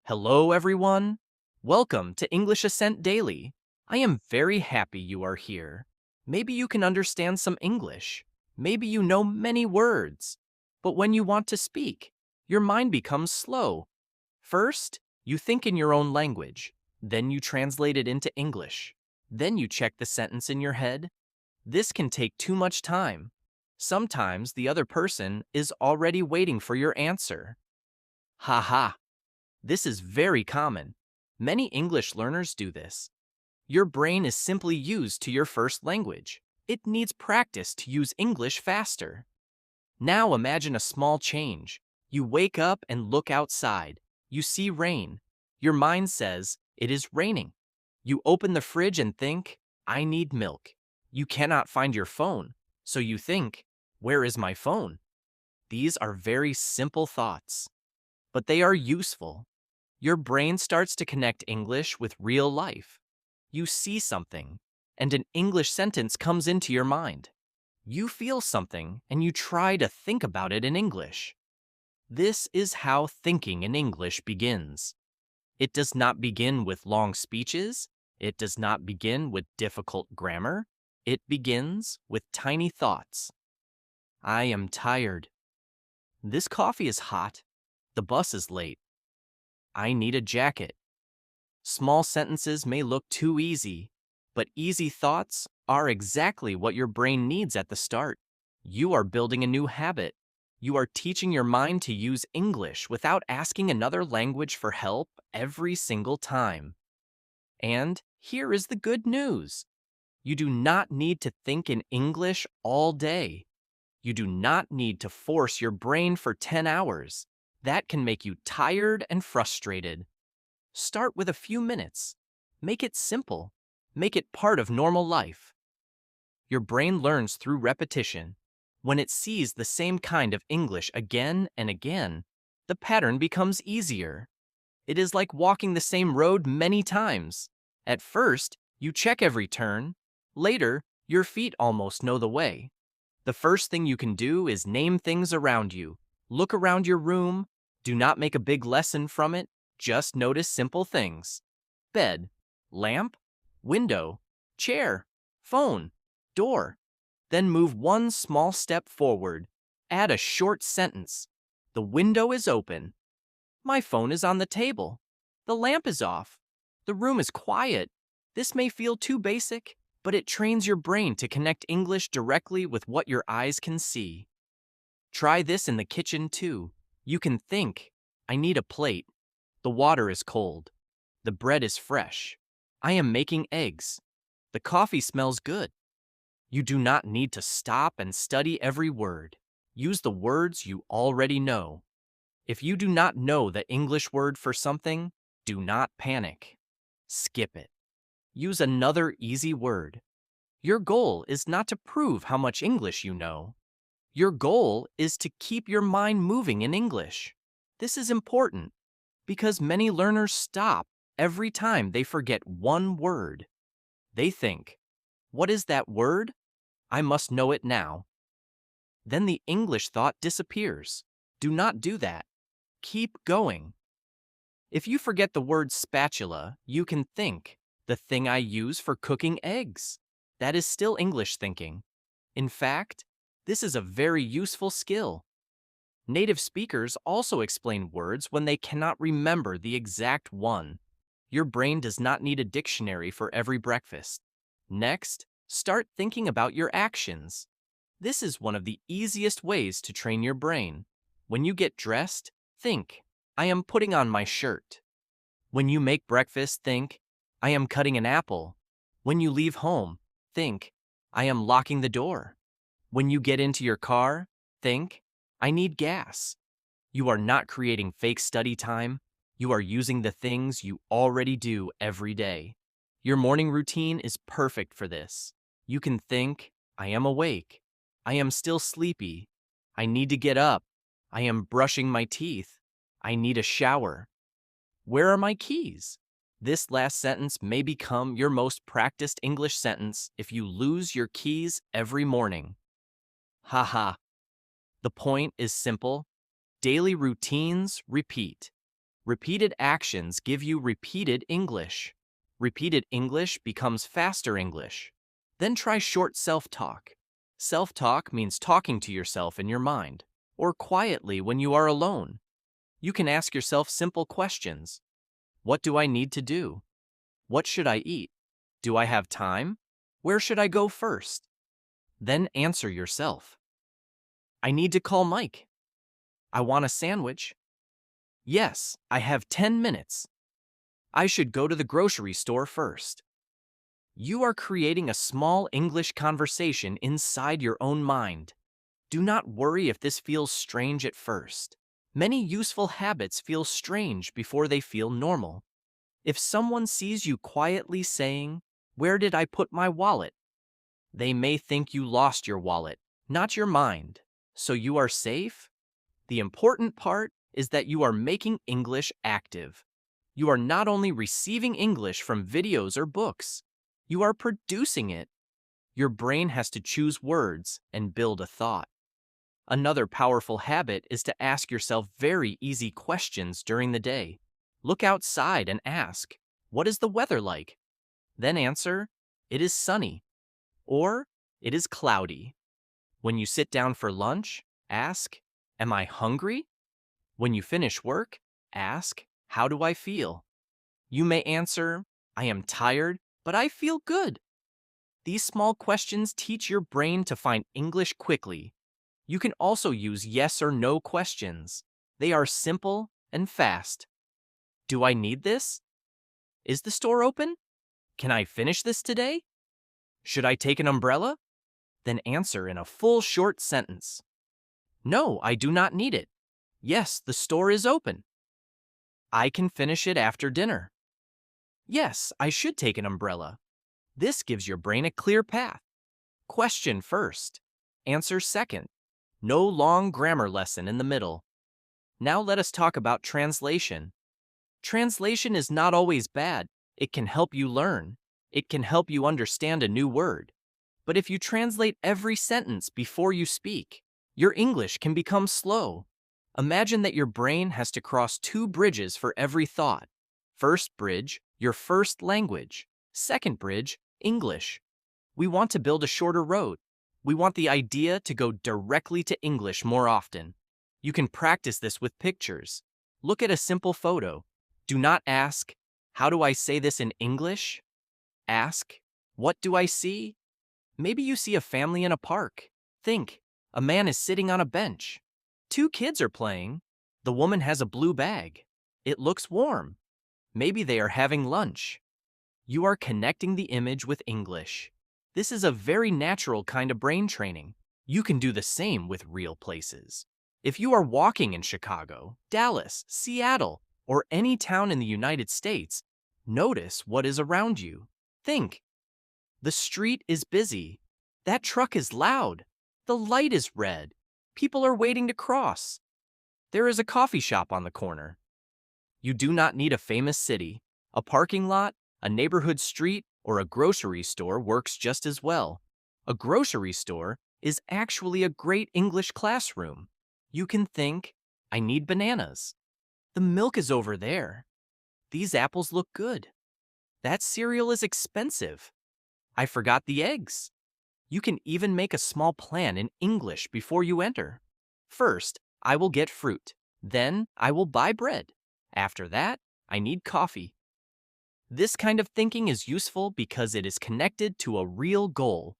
Hello, everyone. Welcome to English Ascent Daily. I am very happy you are here. Maybe you can understand some English. Maybe you know many words. But when you want to speak, your mind becomes slow. First, you think in your own language. Then you translate it into English. Then you check the sentence in your head. This can take too much time. Sometimes the other person is already waiting for your answer. Haha. This is very common. Many English learners do this. Your brain is simply used to your first language. It needs practice to use English faster. Now imagine a small change. You wake up and look outside. You see rain. Your mind says, it is raining. You open the fridge and think, I need milk. You cannot find your phone, so you think, where is my phone? These are very simple thoughts, but they are useful. Your brain starts to connect English with real life. You see something, and an English sentence comes into your mind. You feel something, and you try to think about it in English. This is how thinking in English begins. It does not begin with long speeches. It does not begin with difficult grammar. It begins with tiny thoughts. I am tired. This coffee is hot. The bus is late. I need a jacket. Small sentences may look too easy, but easy thoughts are exactly what your brain needs at the start. You are building a new habit. You are teaching your mind to use English without asking another language for help every single time. And here is the good news. You do not need to think in English all day. You do not need to force your brain for 10 hours. That can make you tired and frustrated. Start with a few minutes. Make it simple. Make it part of normal life. Your brain learns through repetition. When it sees the same kind of English again and again, the pattern becomes easier. It is like walking the same road many times. At first, you check every turn. Later, your feet almost know the way. The first thing you can do is name things around you. Look around your room. Do not make a big lesson from it. Just notice simple things. Bed, lamp, window, chair, phone, door. Then move one small step forward. Add a short sentence. The window is open. My phone is on the table. The lamp is off. The room is quiet. This may feel too basic, but it trains your brain to connect English directly with what your eyes can see. Try this in the kitchen too. You can think, I need a plate. The water is cold. The bread is fresh. I am making eggs. The coffee smells good. You do not need to stop and study every word. Use the words you already know. If you do not know the English word for something, do not panic. Skip it. Use another easy word. Your goal is not to prove how much English you know. Your goal is to keep your mind moving in English. This is important because many learners stop every time they forget one word. They think, what is that word? I must know it now. Then the English thought disappears. Do not do that. Keep going. If you forget the word spatula, you can think, the thing I use for cooking eggs. That is still English thinking. In fact, this is a very useful skill. Native speakers also explain words when they cannot remember the exact one. Your brain does not need a dictionary for every breakfast. Next, start thinking about your actions. This is one of the easiest ways to train your brain. When you get dressed, think, I am putting on my shirt. When you make breakfast, think, I am cutting an apple. When you leave home, think, I am locking the door. When you get into your car, think, I need gas. You are not creating fake study time. You are using the things you already do every day. Your morning routine is perfect for this. You can think, I am awake. I am still sleepy. I need to get up. I am brushing my teeth. I need a shower. Where are my keys? This last sentence may become your most practiced English sentence if you lose your keys every morning. Haha. The point is simple. Daily routines repeat. Repeated actions give you repeated English. Repeated English becomes faster English. Then try short self-talk. Self-talk means talking to yourself in your mind, or quietly when you are alone. You can ask yourself simple questions. What do I need to do? What should I eat? Do I have time? Where should I go first? Then answer yourself. I need to call Mike. I want a sandwich. Yes, I have 10 minutes. I should go to the grocery store first. You are creating a small English conversation inside your own mind. Do not worry if this feels strange at first. Many useful habits feel strange before they feel normal. If someone sees you quietly saying, "Where did I put my wallet?" they may think you lost your wallet, not your mind. So you are safe? The important part is that you are making English active. You are not only receiving English from videos or books, you are producing it. Your brain has to choose words and build a thought. Another powerful habit is to ask yourself very easy questions during the day. Look outside and ask, "What is the weather like?" Then answer, "It is sunny," or "It is cloudy." When you sit down for lunch, ask, "Am I hungry?" When you finish work, ask, "How do I feel?" You may answer, "I am tired, but I feel good." These small questions teach your brain to find English quickly. You can also use yes or no questions. They are simple and fast. Do I need this? Is the store open? Can I finish this today? Should I take an umbrella? Then answer in a full short sentence. No, I do not need it. Yes, the store is open. I can finish it after dinner. Yes, I should take an umbrella. This gives your brain a clear path. Question first. Answer second. No long grammar lesson in the middle. Now let us talk about translation. Translation is not always bad. It can help you learn. It can help you understand a new word. But if you translate every sentence before you speak, your English can become slow. Imagine that your brain has to cross two bridges for every thought. First bridge, your first language. Second bridge, English. We want to build a shorter road. We want the idea to go directly to English more often. You can practice this with pictures. Look at a simple photo. Do not ask, "How do I say this in English?" Ask, "What do I see?" Maybe you see a family in a park. Think, a man is sitting on a bench. Two kids are playing. The woman has a blue bag. It looks warm. Maybe they are having lunch. You are connecting the image with English. This is a very natural kind of brain training. You can do the same with real places. If you are walking in Chicago, Dallas, Seattle, or any town in the United States, notice what is around you. Think, the street is busy. That truck is loud. The light is red. People are waiting to cross. There is a coffee shop on the corner. You do not need a famous city. A parking lot, a neighborhood street, or a grocery store works just as well. A grocery store is actually a great English classroom. You can think, I need bananas. The milk is over there. These apples look good. That cereal is expensive. I forgot the eggs. You can even make a small plan in English before you enter. First, I will get fruit. Then, I will buy bread. After that, I need coffee. This kind of thinking is useful because it is connected to a real goal.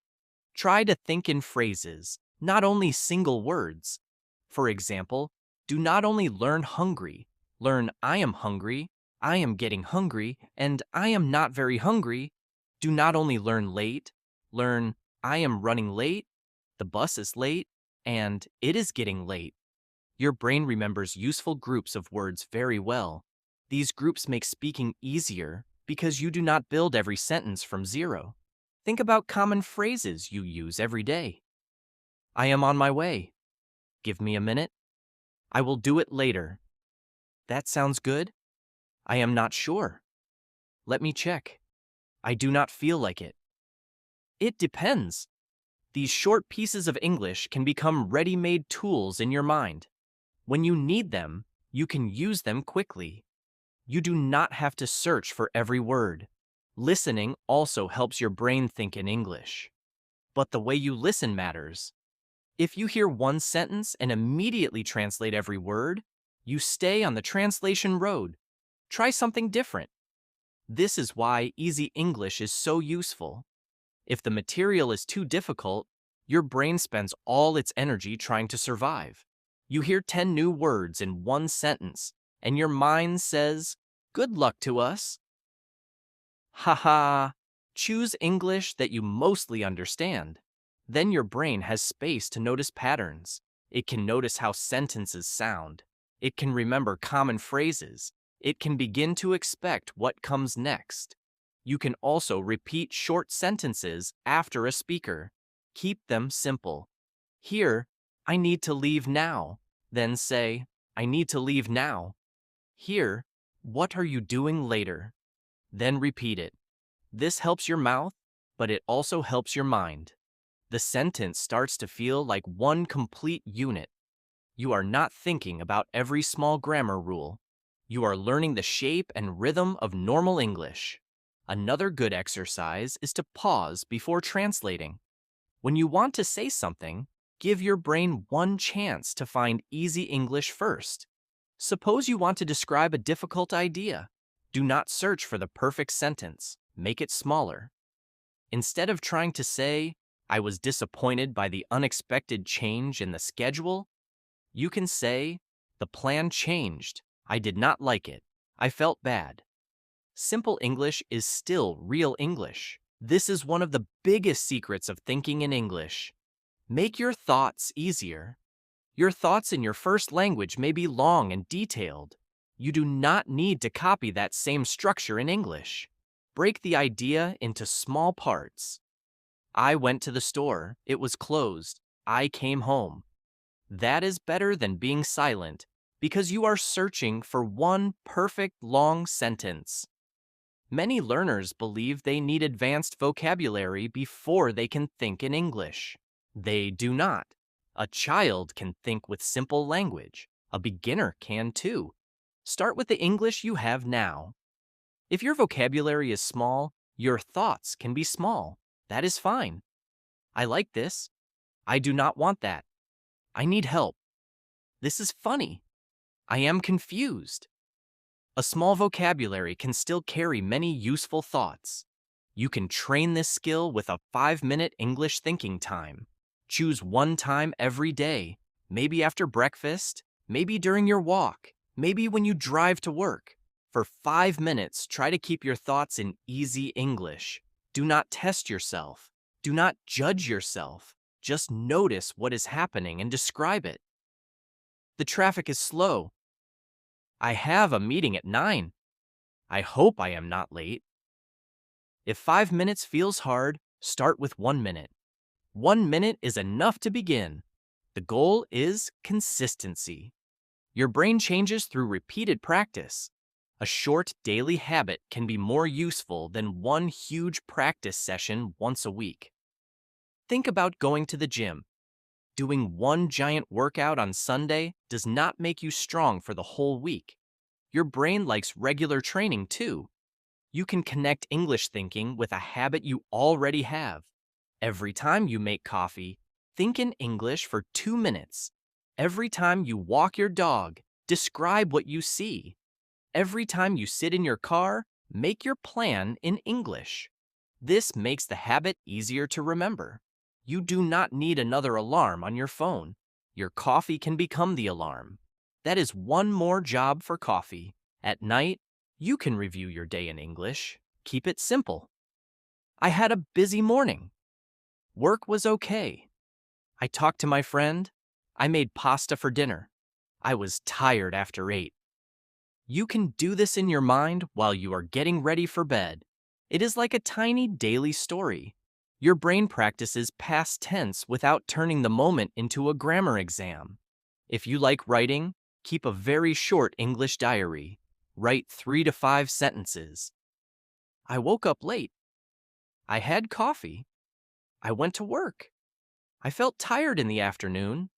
Try to think in phrases, not only single words. For example, do not only learn hungry. Learn I am hungry, I am getting hungry, and I am not very hungry. Do not only learn late. Learn I am running late, the bus is late, and it is getting late. Your brain remembers useful groups of words very well. These groups make speaking easier because you do not build every sentence from zero. Think about common phrases you use every day. I am on my way. Give me a minute. I will do it later. That sounds good. I am not sure. Let me check. I do not feel like it. It depends. These short pieces of English can become ready-made tools in your mind. When you need them, you can use them quickly. You do not have to search for every word. Listening also helps your brain think in English. But the way you listen matters. If you hear one sentence and immediately translate every word, you stay on the translation road. Try something different. This is why Easy English is so useful. If the material is too difficult, your brain spends all its energy trying to survive. You hear 10 new words in one sentence, and your mind says, "Good luck to us." Haha. Choose English that you mostly understand. Then your brain has space to notice patterns. It can notice how sentences sound. It can remember common phrases. It can begin to expect what comes next. You can also repeat short sentences after a speaker. Keep them simple. Here, "I need to leave now." Then say, "I need to leave now." Here, "What are you doing later?" Then repeat it. This helps your mouth, but it also helps your mind. The sentence starts to feel like one complete unit. You are not thinking about every small grammar rule. You are learning the shape and rhythm of normal English. Another good exercise is to pause before translating. When you want to say something, give your brain one chance to find easy English first. Suppose you want to describe a difficult idea. Do not search for the perfect sentence. Make it smaller. Instead of trying to say, "I was disappointed by the unexpected change in the schedule," you can say, "The plan changed. I did not like it. I felt bad." Simple English is still real English. This is one of the biggest secrets of thinking in English. Make your thoughts easier. Your thoughts in your first language may be long and detailed. You do not need to copy that same structure in English. Break the idea into small parts. I went to the store. It was closed. I came home. That is better than being silent because you are searching for one perfect long sentence. Many learners believe they need advanced vocabulary before they can think in English. They do not. A child can think with simple language. A beginner can too. Start with the English you have now. If your vocabulary is small, your thoughts can be small. That is fine. I like this. I do not want that. I need help. This is funny. I am confused. A small vocabulary can still carry many useful thoughts. You can train this skill with a 5-minute English thinking time. Choose one time every day, maybe after breakfast, maybe during your walk, maybe when you drive to work. For 5 minutes, try to keep your thoughts in easy English. Do not test yourself. Do not judge yourself. Just notice what is happening and describe it. The traffic is slow. I have a meeting at 9. I hope I am not late. If 5 minutes feels hard, start with 1 minute. 1 minute is enough to begin. The goal is consistency. Your brain changes through repeated practice. A short daily habit can be more useful than one huge practice session once a week. Think about going to the gym. Doing one giant workout on Sunday does not make you strong for the whole week. Your brain likes regular training too. You can connect English thinking with a habit you already have. Every time you make coffee, think in English for 2 minutes. Every time you walk your dog, describe what you see. Every time you sit in your car, make your plan in English. This makes the habit easier to remember. You do not need another alarm on your phone. Your coffee can become the alarm. That is one more job for coffee. At night, you can review your day in English. Keep it simple. I had a busy morning. Work was okay. I talked to my friend. I made pasta for dinner. I was tired after 8. You can do this in your mind while you are getting ready for bed. It is like a tiny daily story. Your brain practices past tense without turning the moment into a grammar exam. If you like writing, keep a very short English diary. Write 3 to 5 sentences. I woke up late. I had coffee. I went to work. I felt tired in the afternoon.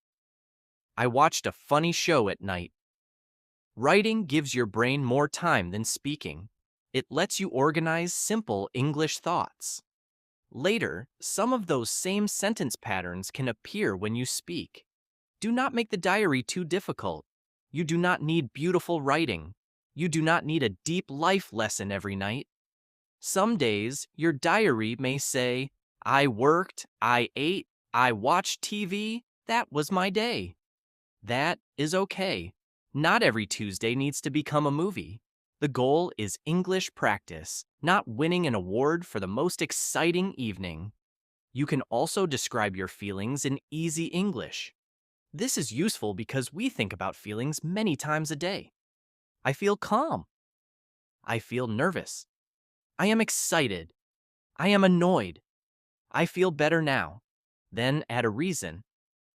I watched a funny show at night. Writing gives your brain more time than speaking. It lets you organize simple English thoughts. Later, some of those same sentence patterns can appear when you speak. Do not make the diary too difficult. You do not need beautiful writing. You do not need a deep life lesson every night. Some days, your diary may say, I worked, I ate, I watched TV, that was my day. That is okay. Not every Tuesday needs to become a movie. The goal is English practice, not winning an award for the most exciting evening. You can also describe your feelings in easy English. This is useful because we think about feelings many times a day. I feel calm. I feel nervous. I am excited. I am annoyed. I feel better now. Then add a reason.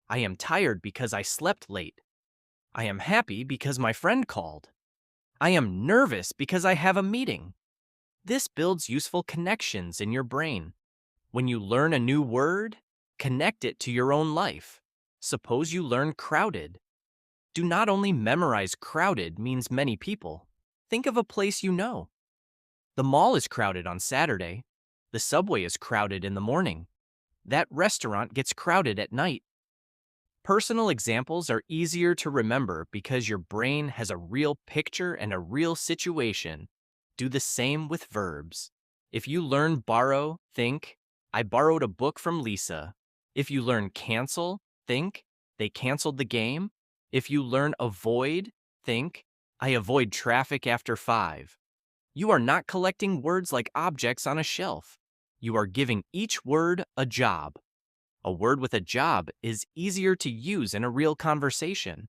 I am tired because I slept late. I am happy because my friend called. I am nervous because I have a meeting. This builds useful connections in your brain. When you learn a new word, connect it to your own life. Suppose you learn crowded. Do not only memorize crowded means many people. Think of a place you know. The mall is crowded on Saturday. The subway is crowded in the morning. That restaurant gets crowded at night. Personal examples are easier to remember because your brain has a real picture and a real situation. Do the same with verbs. If you learn borrow, think, I borrowed a book from Lisa. If you learn cancel, think, they canceled the game. If you learn avoid, think, I avoid traffic after 5. You are not collecting words like objects on a shelf. You are giving each word a job. A word with a job is easier to use in a real conversation.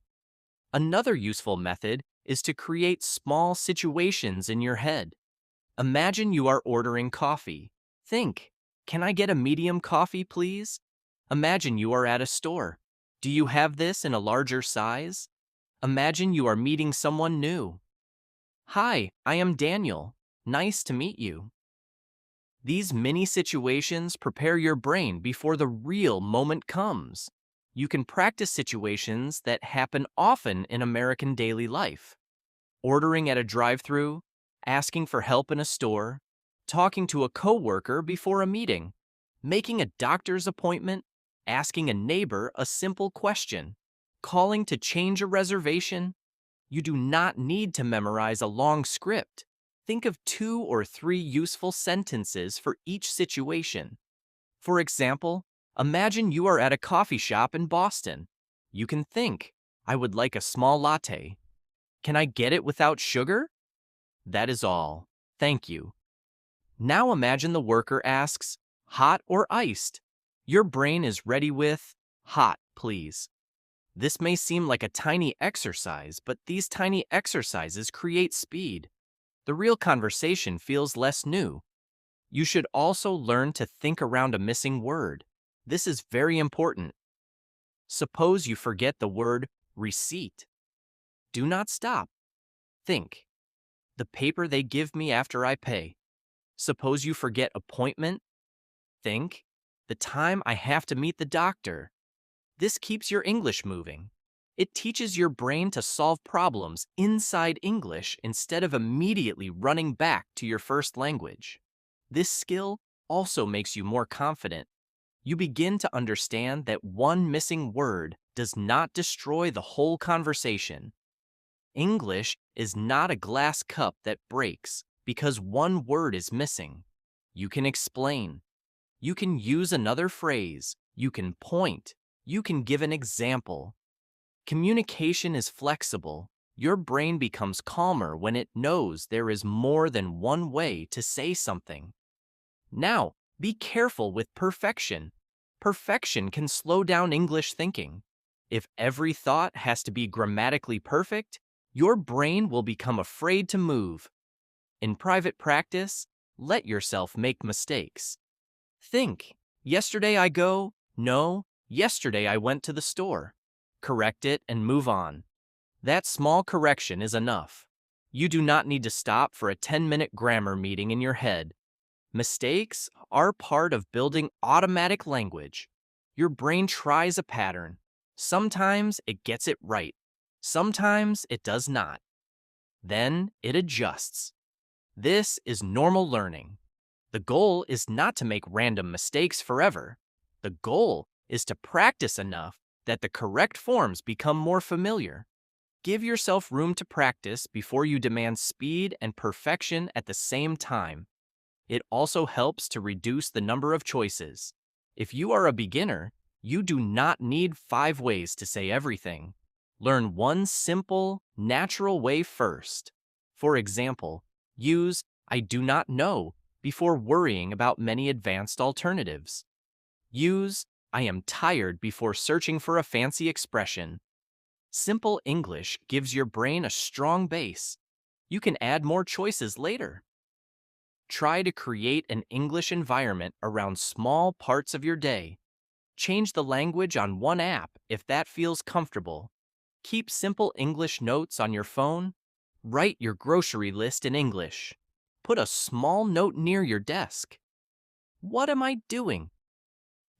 Another useful method is to create small situations in your head. Imagine you are ordering coffee. Think, can I get a medium coffee, please? Imagine you are at a store. Do you have this in a larger size? Imagine you are meeting someone new. Hi, I am Daniel. Nice to meet you. These mini situations prepare your brain before the real moment comes. You can practice situations that happen often in American daily life. Ordering at a drive-thru, asking for help in a store, talking to a coworker before a meeting, making a doctor's appointment, asking a neighbor a simple question, calling to change a reservation. You do not need to memorize a long script. Think of 2 or 3 useful sentences for each situation. For example, imagine you are at a coffee shop in Boston. You can think, I would like a small latte. Can I get it without sugar? That is all. Thank you. Now imagine the worker asks, hot or iced? Your brain is ready with, hot, please. This may seem like a tiny exercise, but these tiny exercises create speed. The real conversation feels less new. You should also learn to think around a missing word. This is very important. Suppose you forget the word receipt. Do not stop. Think. The paper they give me after I pay. Suppose you forget appointment. Think. The time I have to meet the doctor. This keeps your English moving. It teaches your brain to solve problems inside English instead of immediately running back to your first language. This skill also makes you more confident. You begin to understand that one missing word does not destroy the whole conversation. English is not a glass cup that breaks because one word is missing. You can explain. You can use another phrase. You can point. You can give an example. Communication is flexible. Your brain becomes calmer when it knows there is more than one way to say something. Now, be careful with perfection. Perfection can slow down English thinking. If every thought has to be grammatically perfect, your brain will become afraid to move. In private practice, let yourself make mistakes. Think, yesterday I go, no, yesterday I went to the store. Correct it and move on. That small correction is enough. You do not need to stop for a 10-minute grammar meeting in your head. Mistakes are part of building automatic language. Your brain tries a pattern. Sometimes it gets it right. Sometimes it does not. Then it adjusts. This is normal learning. The goal is not to make random mistakes forever. The goal is to practice enough that the correct forms become more familiar. Give yourself room to practice before you demand speed and perfection at the same time. It also helps to reduce the number of choices. If you are a beginner, you do not need 5 ways to say everything. Learn one simple, natural way first. For example, use "I do not know" before worrying about many advanced alternatives. Use "I am tired" before searching for a fancy expression. Simple English gives your brain a strong base. You can add more choices later. Try to create an English environment around small parts of your day. Change the language on one app if that feels comfortable. Keep simple English notes on your phone. Write your grocery list in English. Put a small note near your desk. What am I doing?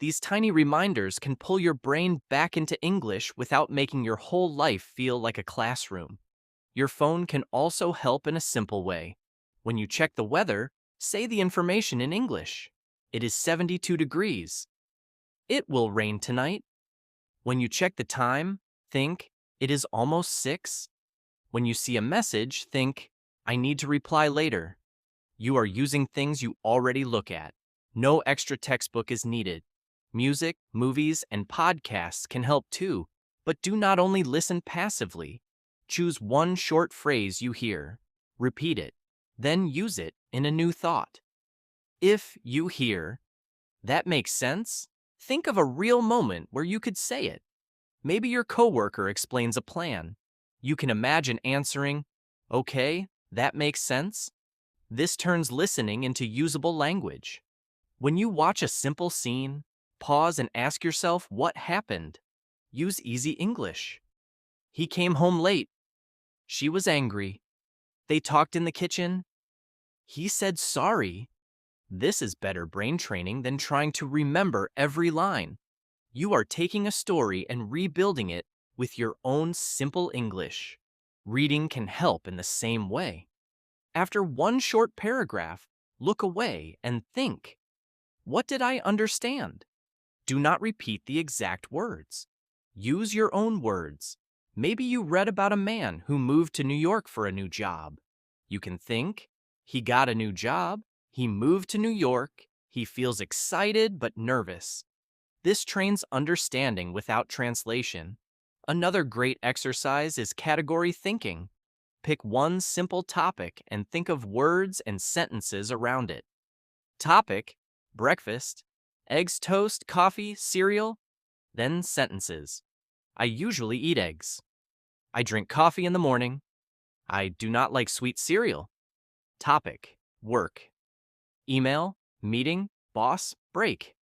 These tiny reminders can pull your brain back into English without making your whole life feel like a classroom. Your phone can also help in a simple way. When you check the weather, say the information in English. It is 72 degrees. It will rain tonight. When you check the time, think, it is almost 6. When you see a message, think, I need to reply later. You are using things you already look at. No extra textbook is needed. Music, movies, and podcasts can help too, but do not only listen passively. Choose one short phrase you hear, repeat it, then use it in a new thought. If you hear, that makes sense, think of a real moment where you could say it. Maybe your coworker explains a plan. You can imagine answering, okay, that makes sense. This turns listening into usable language. When you watch a simple scene, pause and ask yourself what happened. Use easy English. He came home late. She was angry. They talked in the kitchen. He said sorry. This is better brain training than trying to remember every line. You are taking a story and rebuilding it with your own simple English. Reading can help in the same way. After one short paragraph, look away and think, what did I understand? Do not repeat the exact words. Use your own words. Maybe you read about a man who moved to New York for a new job. You can think, he got a new job, he moved to New York, he feels excited but nervous. This trains understanding without translation. Another great exercise is category thinking. Pick one simple topic and think of words and sentences around it. Topic: breakfast, eggs, toast, coffee, cereal. Then sentences. I usually eat eggs. I drink coffee in the morning. I do not like sweet cereal. Topic: work. Email, meeting, boss, break.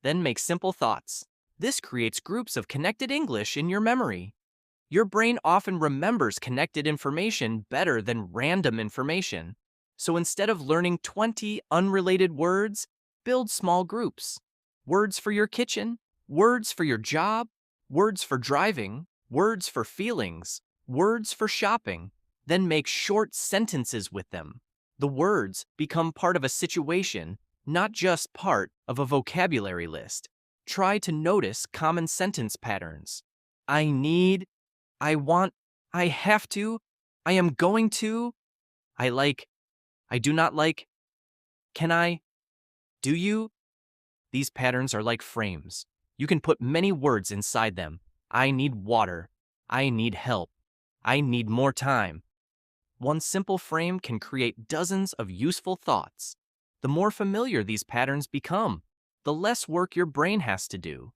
Then make simple thoughts. This creates groups of connected English in your memory. Your brain often remembers connected information better than random information. So instead of learning 20 unrelated words, build small groups. Words for your kitchen, words for your job, words for driving, words for feelings, words for shopping. Then make short sentences with them. The words become part of a situation, not just part of a vocabulary list. Try to notice common sentence patterns. I need, I want, I have to, I am going to, I like, I do not like, can I, do you? These patterns are like frames. You can put many words inside them. I need water. I need help. I need more time. One simple frame can create dozens of useful thoughts. The more familiar these patterns become, the less work your brain has to do.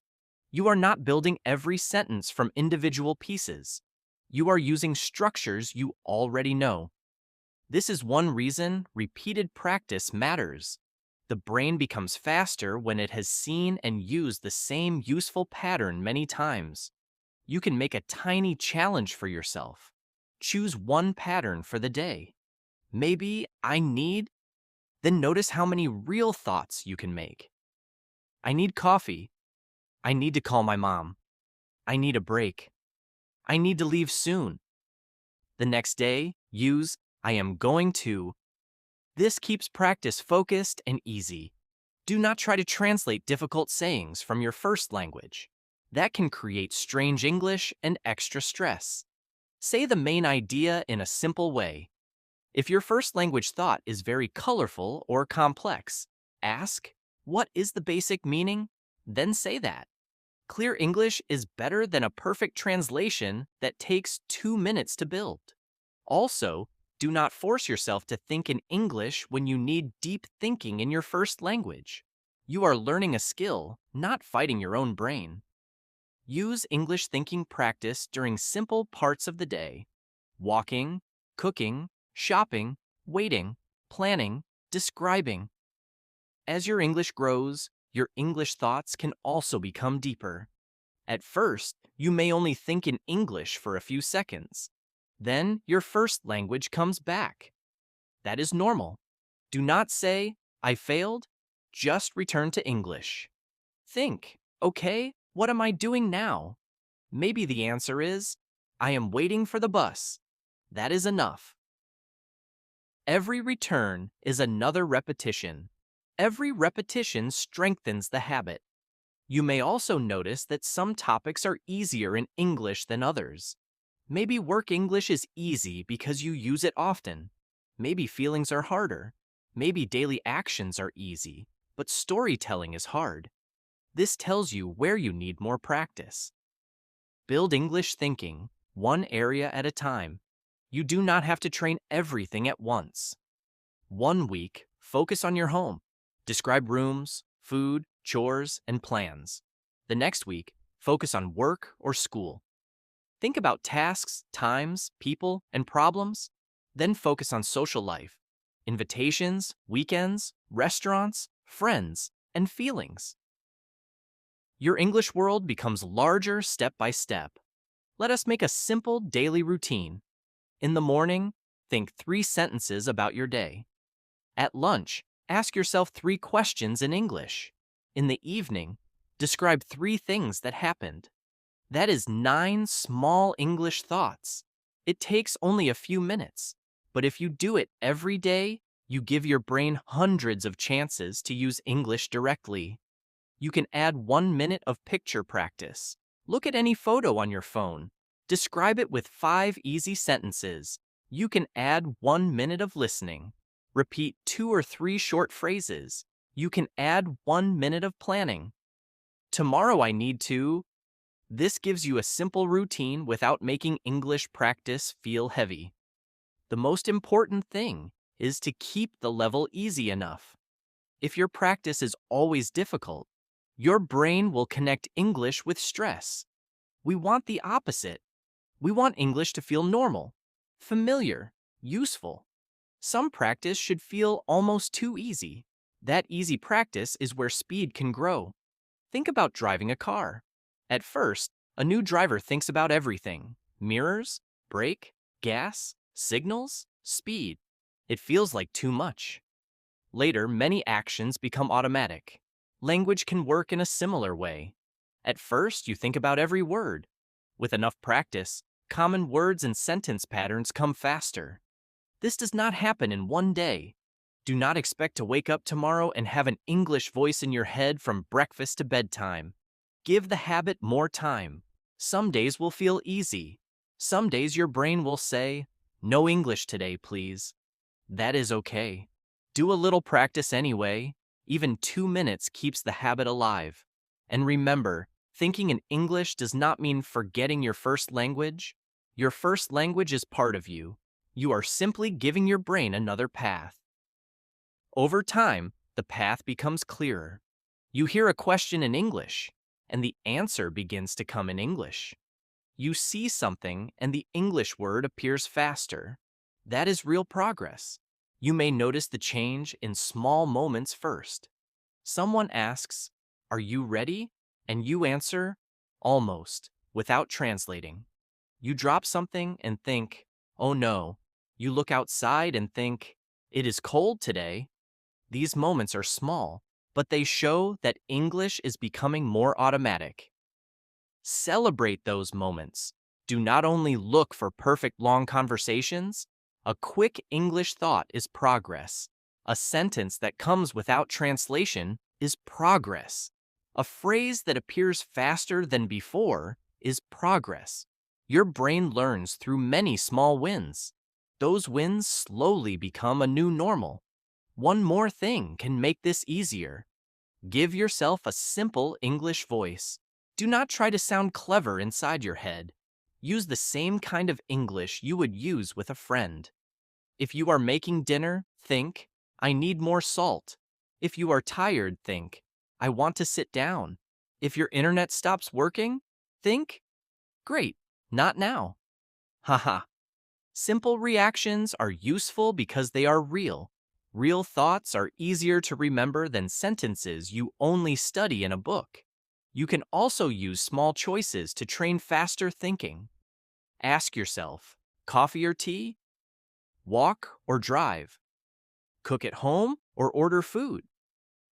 You are not building every sentence from individual pieces. You are using structures you already know. This is one reason repeated practice matters. The brain becomes faster when it has seen and used the same useful pattern many times. You can make a tiny challenge for yourself. Choose one pattern for the day. Maybe I need, then notice how many real thoughts you can make. I need coffee. I need to call my mom. I need a break. I need to leave soon. The next day, Use I am going to. This keeps practice focused and easy. Do not try to translate difficult sayings from your first language. That can create strange English and extra stress. Say the main idea in a simple way. If your first language thought is very colorful or complex, ask, what is the basic meaning? Then say that. Clear English is better than a perfect translation that takes 2 minutes to build. Also, do not force yourself to think in English when you need deep thinking in your first language. You are learning a skill, not fighting your own brain. Use English thinking practice during simple parts of the day: walking, cooking, shopping, waiting, planning, describing. As your English grows, your English thoughts can also become deeper. At first, you may only think in English for a few seconds. Then your first language comes back. That is normal. Do not say, I failed. Just return to English. Think, okay, what am I doing now? Maybe the answer is, I am waiting for the bus. That is enough. Every return is another repetition. Every repetition strengthens the habit. You may also notice that some topics are easier in English than others. Maybe work English is easy because you use it often. Maybe feelings are harder. Maybe daily actions are easy, but storytelling is hard. This tells you where you need more practice. Build English thinking, one area at a time. You do not have to train everything at once. 1 week, focus on your home. Describe rooms, food, chores, and plans. The next week, focus on work or school. Think about tasks, times, people, and problems. Then focus on social life, invitations, weekends, restaurants, friends, and feelings. Your English world becomes larger step by step. Let us make a simple daily routine. In the morning, think 3 sentences about your day. At lunch, ask yourself 3 questions in English. In the evening, describe 3 things that happened. That is 9 small English thoughts. It takes only a few minutes, but if you do it every day, you give your brain hundreds of chances to use English directly. You can add 1 minute of picture practice. Look at any photo on your phone. Describe it with 5 easy sentences. You can add 1 minute of listening. Repeat 2 or 3 short phrases. You can add 1 minute of planning. Tomorrow I need to. This gives you a simple routine without making English practice feel heavy. The most important thing is to keep the level easy enough. If your practice is always difficult, your brain will connect English with stress. We want the opposite. We want English to feel normal, familiar, useful. Some practice should feel almost too easy. That easy practice is where speed can grow. Think about driving a car. At first, a new driver thinks about everything: mirrors, brake, gas, signals, speed. It feels like too much. Later, many actions become automatic. Language can work in a similar way. At first, you think about every word. With enough practice, common words and sentence patterns come faster. This does not happen in one day. Do not expect to wake up tomorrow and have an English voice in your head from breakfast to bedtime. Give the habit more time. Some days will feel easy. Some days your brain will say, "No English today, please." That is okay. Do a little practice anyway. Even 2 minutes keeps the habit alive. And remember, thinking in English does not mean forgetting your first language. Your first language is part of you. You are simply giving your brain another path. Over time, the path becomes clearer. You hear a question in English, and the answer begins to come in English. You see something, and the English word appears faster. That is real progress. You may notice the change in small moments first. Someone asks, "Are you ready?" And you answer, "Almost," without translating. You drop something and think, "Oh no." You look outside and think, "It is cold today." These moments are small, but they show that English is becoming more automatic. Celebrate those moments. Do not only look for perfect long conversations. A quick English thought is progress. A sentence that comes without translation is progress. A phrase that appears faster than before is progress. Your brain learns through many small wins. Those wins slowly become a new normal. One more thing can make this easier. Give yourself a simple English voice. Do not try to sound clever inside your head. Use the same kind of English you would use with a friend. If you are making dinner, think, I need more salt. If you are tired, think, I want to sit down. If your internet stops working, think, great, not now. Haha. Simple reactions are useful because they are real. Real thoughts are easier to remember than sentences you only study in a book. You can also use small choices to train faster thinking. Ask yourself, coffee or tea? Walk or drive? Cook at home or order food?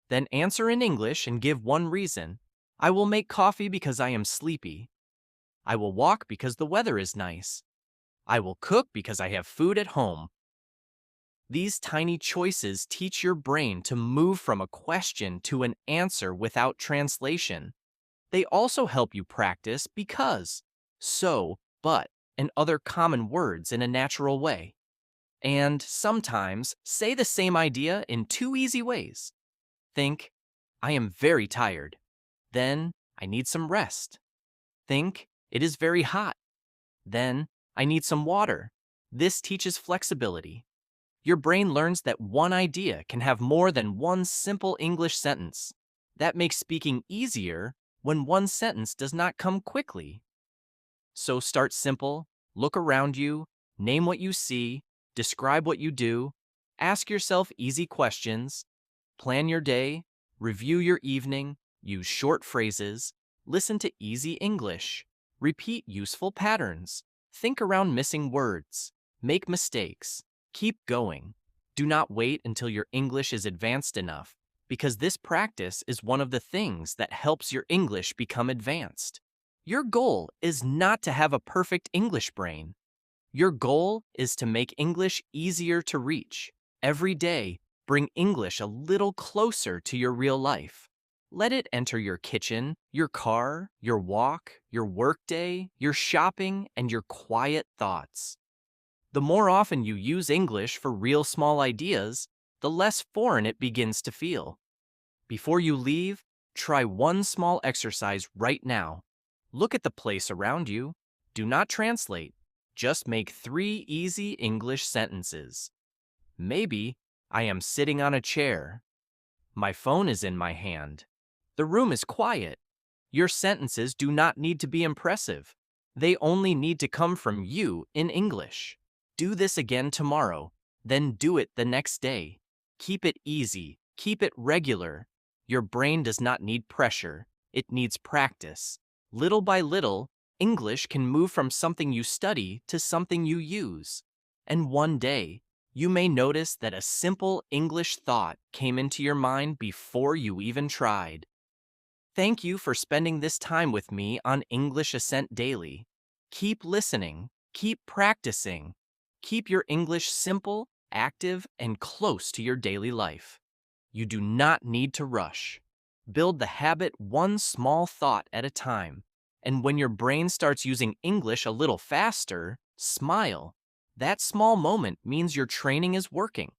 Then answer in English and give one reason. I will make coffee because I am sleepy. I will walk because the weather is nice. I will cook because I have food at home. These tiny choices teach your brain to move from a question to an answer without translation. They also help you practice because, so, but, and other common words in a natural way. And sometimes say the same idea in two easy ways. Think, I am very tired. Then, I need some rest. Think, it is very hot. Then, I need some water. This teaches flexibility. Your brain learns that one idea can have more than one simple English sentence. That makes speaking easier when one sentence does not come quickly. So start simple, look around you, name what you see, describe what you do, ask yourself easy questions, plan your day, review your evening, use short phrases, listen to easy English, repeat useful patterns, think around missing words, make mistakes, keep going. Do not wait until your English is advanced enough, because this practice is one of the things that helps your English become advanced. Your goal is not to have a perfect English brain. Your goal is to make English easier to reach. Every day, bring English a little closer to your real life. Let it enter your kitchen, your car, your walk, your workday, your shopping, and your quiet thoughts. The more often you use English for real small ideas, the less foreign it begins to feel. Before you leave, try one small exercise right now. Look at the place around you. Do not translate. Just make 3 easy English sentences. Maybe, I am sitting on a chair. My phone is in my hand. The room is quiet. Your sentences do not need to be impressive. They only need to come from you in English. Do this again tomorrow, then do it the next day. Keep it easy, keep it regular. Your brain does not need pressure, it needs practice. Little by little, English can move from something you study to something you use. And one day, you may notice that a simple English thought came into your mind before you even tried. Thank you for spending this time with me on English Ascent Daily. Keep listening, keep practicing. Keep your English simple, active, and close to your daily life. You do not need to rush. Build the habit one small thought at a time. And when your brain starts using English a little faster, smile. That small moment means your training is working.